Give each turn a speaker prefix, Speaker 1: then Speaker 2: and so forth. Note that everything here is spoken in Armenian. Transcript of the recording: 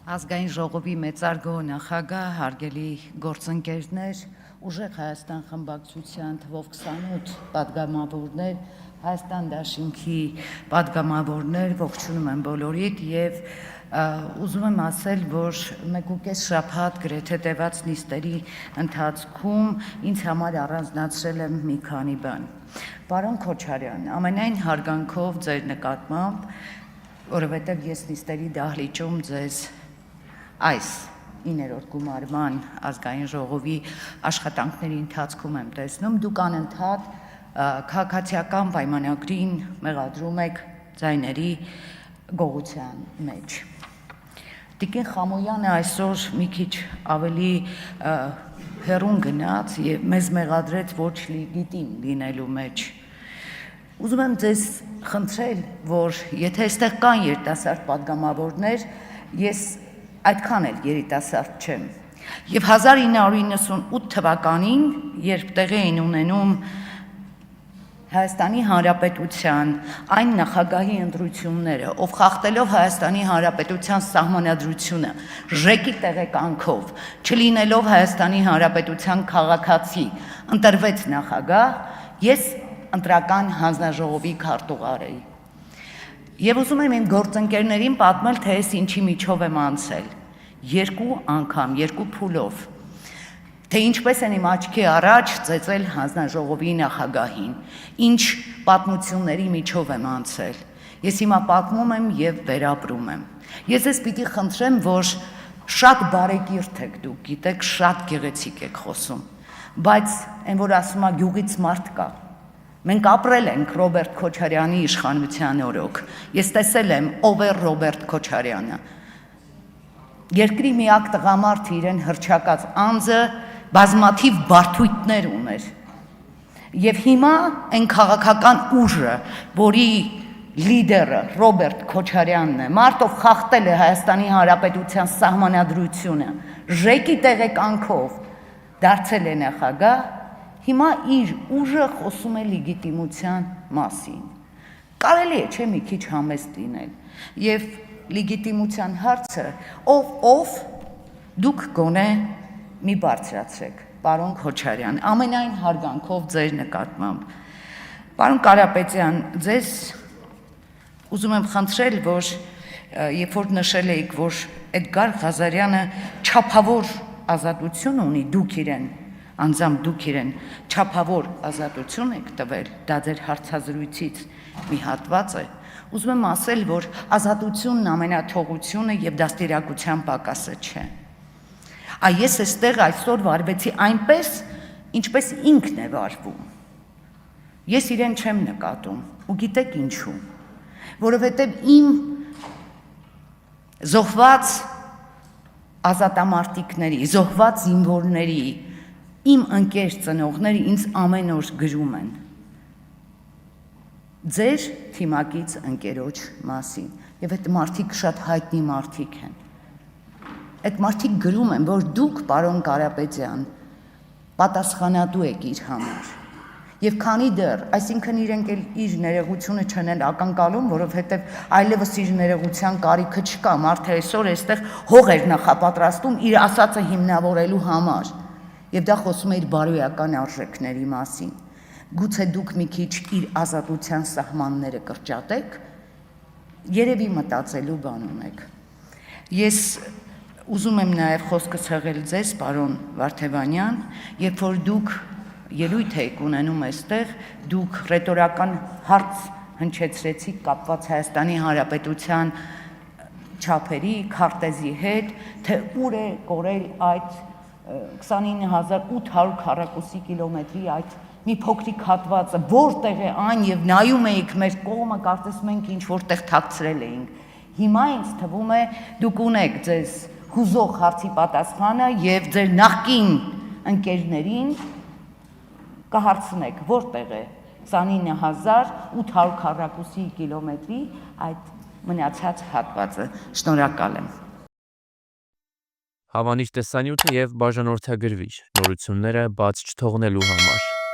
Speaker 1: Ազգային ժողովի մեծարգո նախագահ, հարգելի գործընկերներ, ուժեղ Հայաստան խմբակցության թվով 28 պատգամավորներ, Հայաստան դաշինքի պատգամավորներ, ողջունում եմ բոլորիդ եւ ուզում եմ ասել, որ 1.5 շաբաթ գրեթե տևած նիստերի ընթացքում ինձ համար առանձնացրել եմ մի քանի բան։ Պարոն Քոչարյան, ամենայն հարգանքով ձեր նկատմամբ, որովհետև ես նիստերի դահլիճում ձեզ այս 9-րդ գումարման ազգային ժողովի աշխատանքների ընթացքում եմ տեսնում, դուք անընդհատ քաղաքացիական պայմանագրին մեղադրում եք ձայների գողության մեջ։ Տիկին Խամոյանը այսօր մի քիչ ավելի հեռուն գնաց եւ մեզ մեղադրեց ոչ լեգիտիմ լինելու մեջ։ Ուզում եմ ձեզ խնդրել, որ եթե այստեղ կան երիտասարդ պատգամավորներ, ես այդքան էլ երիտասարդ չեմ։ Եվ 1998 թվականին, երբ տեղի էին ունենում Հայաստանի Հանրապետության այն նախագահի ընտրությունները, ով խախտելով Հայաստանի Հանրապետության սահմանադրությունը, ժեկի տեղեկանքով, չլինելով Հայաստանի Հանրապետության քաղաքացի, ընտրվեց նախագահ, ես ընտրական հանձնաժողովի քարտուղար էի։ Եվ ուզում եմ իմ գործընկերներին պատմել, թե ես ինչի միջով եմ անցել, երկու անգամ, երկու փուլով, թե ինչպես են իմ աչքի առաջ ծեծել հանձնաժողովի նախագահին, ինչ պատմությունների միջով եմ անցել, ես հիմա պատմում եմ և վերապրում եմ, ես ես պիտի խնդրեմ, որ շատ բարեկիրթ եք դուք, գիտեք, շատ գեղեցիկ եք խոսում, բայց այն որ ասում է գյուղից մարդ կա, մենք ապրել ենք Ռոբերտ Քոչարյանի իշխանության օրոք, ես տեսել եմ ով է Ռոբերտ Քոչարյանը, երկրի միակ տղամարդը իրեն հռչակած անձը բազմաթիվ բարդույթներ ուներ, և հիմա այն քաղաքական ուժը, որի լիդերը Ռոբերտ Քոչարյանն է, մարդով խախտել է Հայաստանի Հանրապետության սահմանադրությունը, ժեկի տեղեկանքով դարձել է նախագահ, հիմա իր ուժը խոսում է լեգիտիմության մասին։ Կարելի է չէ մի քիչ համեստ լինել, և լեգիտիմության հարցը, ով դուք գոնե մի բարձրացրեք, պարոն Քոչարյան, ամենայն հարգանքով ձեր նկատմամբ։ Պարոն Կարապետյան, ձեզ ուզում եմ խնդրել, որ երբ որ նշել էիք, որ Էդգար Ղազարյանը չափավոր ազատություն ունի, դուք իրեն, անձամբ դուք իրեն չափավոր ազատություն եք տվել, դա ձեր հարցազրույցից մի հատված է, ուզում եմ ասել, որ ազատությունն ամենաթողությունը և դաստիարակության պակասը չէ։ Ես էստեղ այսօր վարվեցի այնպես, ինչպես ինքն է վարվում։ Ես իրեն չեմ նկատում, ու գիտեք ինչու, որովհետև իմ զոհված ազատամարտիկների, զոհված զինվորների, իմ ընկեր ծնողները ինձ ամեն օր գրում են ձեր թիմակից ընկերոջ մասին, և այդ մարդիկ շատ հայտնի մարդիկ են։ Այդ մարդիկ գրում են, որ դուք, պարոն Կարապետյան, պատասխանատու եք իր համար։ Եվ քանի դեռ, այսինքն իրենք իր ներողությունը չեն էլ ակնկալում, որովհետև այլևս իր ներողության կարիքը չկա, մարդը այսօր այստեղ հող էր նախապատրաստում իր ասածը հիմնավորելու համար, և դա խոսում է իր բարոյական արժեքների մասին։ Գուցե դուք մի քիչ իր ազատության սահմանները կրճատեք, երևի մտածելու բան ունեք։ Ես ուզում եմ նաև խոսքս հղել ձեզ, պարոն Վարդևանյան, երբ որ դուք ելույթ եք ունենում այստեղ, դուք ռետորական հարց հնչեցրեցիք կապված Հայաստանի Հանրապետության չափերի, քարտեզի հետ, թե ուր է կորել այդ 29800 քառակուսի կիլոմետրի այդ մի փոքրիկ հատվածը, որտեղ է այն և նայում էիք մեր կողմը, կարծես մենք ինչ-որտեղ թաքցրել էինք։ Հիմա ինձ թվում է դուք ունեք ձեզ հուզող հարցի պատասխանը և ձեր նախկին ընկերներին կհարցնեք, որտեղ է 29800 քառակուսի կիլոմետրի այդ մնացած հատվածը։ Շնորհակալ եմ։
Speaker 2: Հավանիչ տեսանյութը և բաժանորդագրվիչ նորությունները բաց չթողնելու համար։